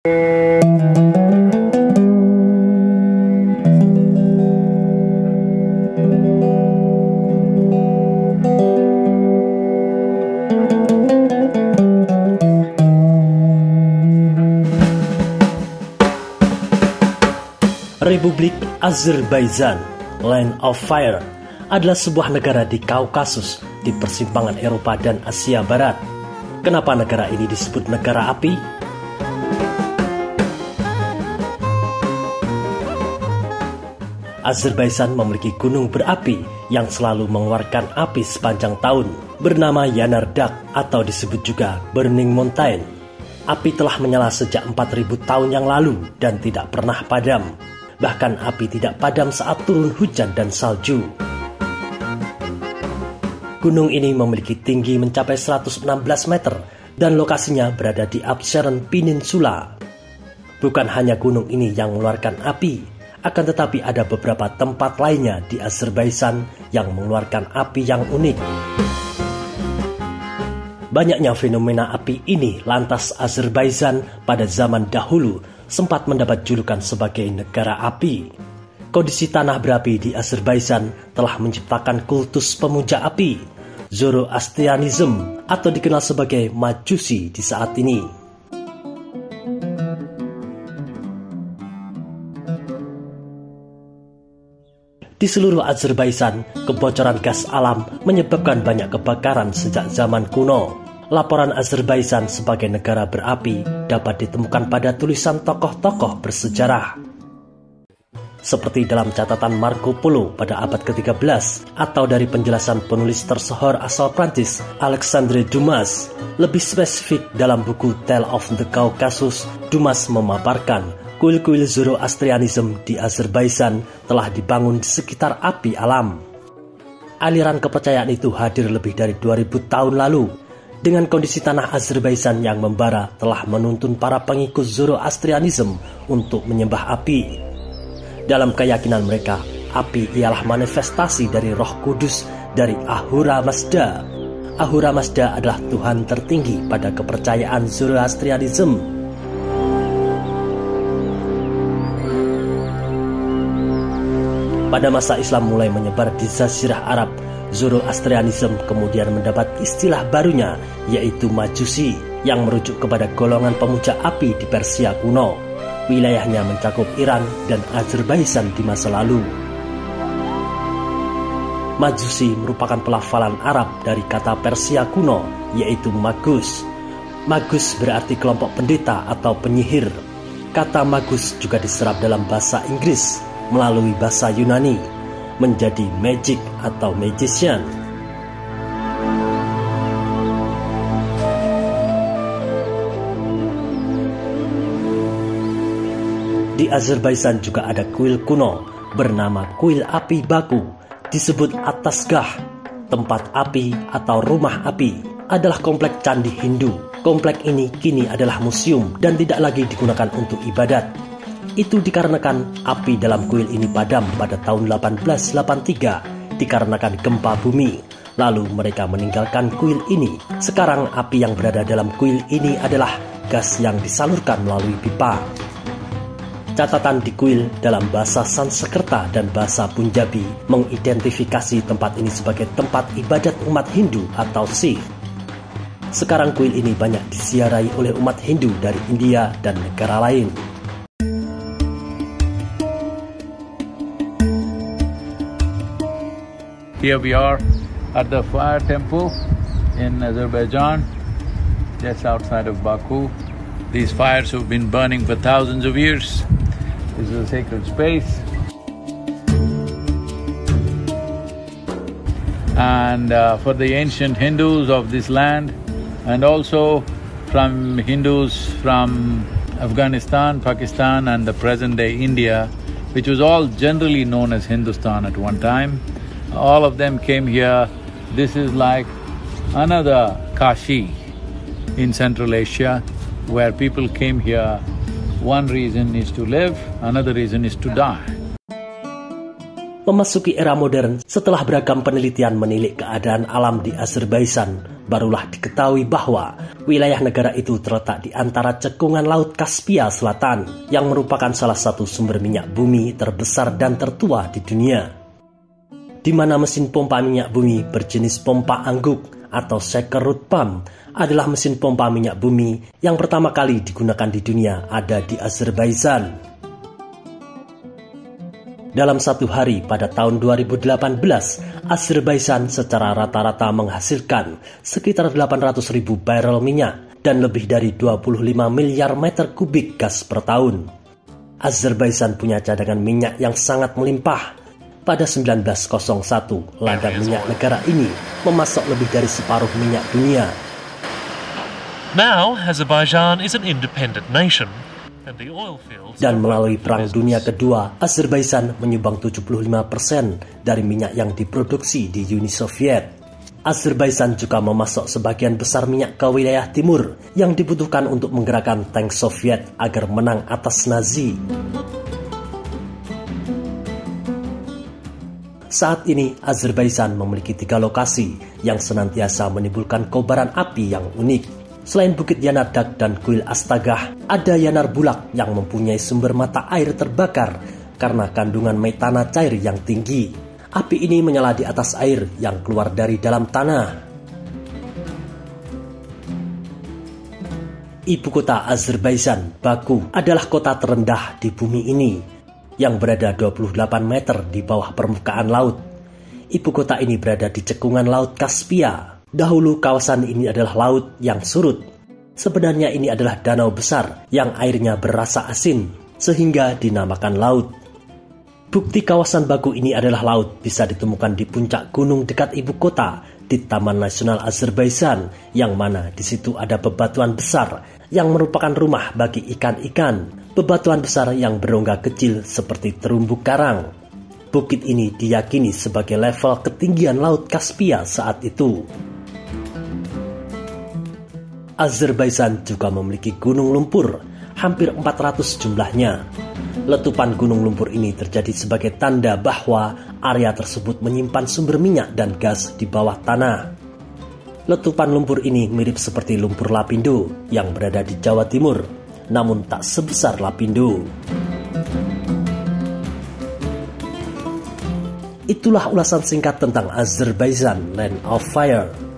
Republik Azerbaijan, Land of Fire, adalah sebuah negara di Kaukasus di persimpangan Eropa dan Asia Barat. Kenapa negara ini disebut negara api? Azerbaijan memiliki gunung berapi yang selalu mengeluarkan api sepanjang tahun, bernama Yanardaq atau disebut juga Burning Mountain. Api telah menyala sejak 4.000 tahun yang lalu dan tidak pernah padam. Bahkan api tidak padam saat turun hujan dan salju. Gunung ini memiliki tinggi mencapai 116 meter dan lokasinya berada di Absheron Peninsula. Bukan hanya gunung ini yang mengeluarkan api, akan tetapi ada beberapa tempat lainnya di Azerbaijan yang mengeluarkan api yang unik. Banyaknya fenomena api ini lantas Azerbaijan pada zaman dahulu sempat mendapat julukan sebagai negara api. Kondisi tanah berapi di Azerbaijan telah menciptakan kultus pemuja api, Zoroastrianism atau dikenal sebagai Majusi di saat ini. Di seluruh Azerbaijan, kebocoran gas alam menyebabkan banyak kebakaran sejak zaman kuno. Laporan Azerbaijan sebagai negara berapi dapat ditemukan pada tulisan tokoh-tokoh bersejarah. Seperti dalam catatan Marco Polo pada abad ke-13 atau dari penjelasan penulis tersohor asal Prancis, Alexandre Dumas. Lebih spesifik dalam buku Tale of the Caucasus, Dumas memaparkan kuil-kuil Zoroastrianism di Azerbaijan telah dibangun di sekitar api alam. Aliran kepercayaan itu hadir lebih dari 2000 tahun lalu. Dengan kondisi tanah Azerbaijan yang membara telah menuntun para pengikut Zoroastrianism untuk menyembah api. Dalam keyakinan mereka, api ialah manifestasi dari Roh Kudus dari Ahura Mazda. Ahura Mazda adalah Tuhan tertinggi pada kepercayaan Zoroastrianism. Pada masa Islam mulai menyebar di Jazirah Arab, Zoroastrianism kemudian mendapat istilah barunya, yaitu Majusi, yang merujuk kepada golongan pemuja api di Persia kuno. Wilayahnya mencakup Iran dan Azerbaijan di masa lalu. Majusi merupakan pelafalan Arab dari kata Persia kuno, yaitu Magus. Magus berarti kelompok pendeta atau penyihir. Kata Magus juga diserap dalam bahasa Inggris melalui bahasa Yunani menjadi magic atau magician. Di Azerbaijan juga ada kuil kuno bernama Kuil Api Baku, disebut Atasgah, tempat api atau rumah api, adalah komplek candi Hindu. Komplek ini kini adalah museum dan tidak lagi digunakan untuk ibadat. Itu dikarenakan api dalam kuil ini padam pada tahun 1883 dikarenakan gempa bumi. Lalu mereka meninggalkan kuil ini. Sekarang api yang berada dalam kuil ini adalah gas yang disalurkan melalui pipa. Catatan di kuil dalam bahasa Sanskerta dan bahasa Punjabi mengidentifikasi tempat ini sebagai tempat ibadat umat Hindu atau Sikh. Sekarang kuil ini banyak disiarai oleh umat Hindu dari India dan negara lain. Here we are at the fire temple in Azerbaijan, just outside of Baku. These fires have been burning for thousands of years. This is a sacred space. And for the ancient Hindus of this land, and also from Hindus from Afghanistan, Pakistan and the present-day India, which was all generally known as Hindustan at one time, all of them came here. This is like another Kashi in Central Asia, where people came here. One reason is to live, another reason is to die. Memasuki era modern, setelah beragam penelitian menilik keadaan alam di Azerbaijan, barulah diketahui bahwa wilayah negara itu terletak di antara cekungan Laut Kaspia Selatan, yang merupakan salah satu sumber minyak bumi terbesar dan tertua di dunia. Di mana mesin pompa minyak bumi berjenis pompa angguk atau shaker root pump adalah mesin pompa minyak bumi yang pertama kali digunakan di dunia ada di Azerbaijan. Dalam satu hari pada tahun 2018, Azerbaijan secara rata-rata menghasilkan sekitar 800.000 barrel minyak dan lebih dari 25 miliar meter kubik gas per tahun. Azerbaijan punya cadangan minyak yang sangat melimpah. Pada 1901, ladang minyak negara ini memasok lebih dari separuh minyak dunia. Now, Azerbaijan is an independent nation. Dan melalui Perang Dunia Kedua, Azerbaijan menyumbang 75% dari minyak yang diproduksi di Uni Soviet. Azerbaijan juga memasok sebagian besar minyak ke wilayah timur yang dibutuhkan untuk menggerakkan tank Soviet agar menang atas Nazi. Saat ini, Azerbaijan memiliki 3 lokasi yang senantiasa menimbulkan kobaran api yang unik. Selain Bukit Yanardaq dan Kuil Astagah, ada Yanar Bulak yang mempunyai sumber mata air terbakar karena kandungan metana cair yang tinggi. Api ini menyala di atas air yang keluar dari dalam tanah. Ibu kota Azerbaijan, Baku, adalah kota terendah di bumi ini, yang berada 28 meter di bawah permukaan laut. Ibu kota ini berada di cekungan Laut Kaspia. Dahulu kawasan ini adalah laut yang surut. Sebenarnya ini adalah danau besar yang airnya berasa asin, sehingga dinamakan laut. Bukti kawasan Baku ini adalah laut bisa ditemukan di puncak gunung dekat ibu kota, di Taman Nasional Azerbaijan, yang mana di situ ada bebatuan besar yang merupakan rumah bagi ikan-ikan. Bebatuan besar yang berongga kecil seperti terumbu karang. Bukit ini diyakini sebagai level ketinggian Laut Kaspia saat itu. Azerbaijan juga memiliki gunung lumpur, hampir 400 jumlahnya. Letupan gunung lumpur ini terjadi sebagai tanda bahwa area tersebut menyimpan sumber minyak dan gas di bawah tanah. Letupan lumpur ini mirip seperti lumpur Lapindo yang berada di Jawa Timur, namun tak sebesar Lapindo. Itulah ulasan singkat tentang Azerbaijan, Land of Fire.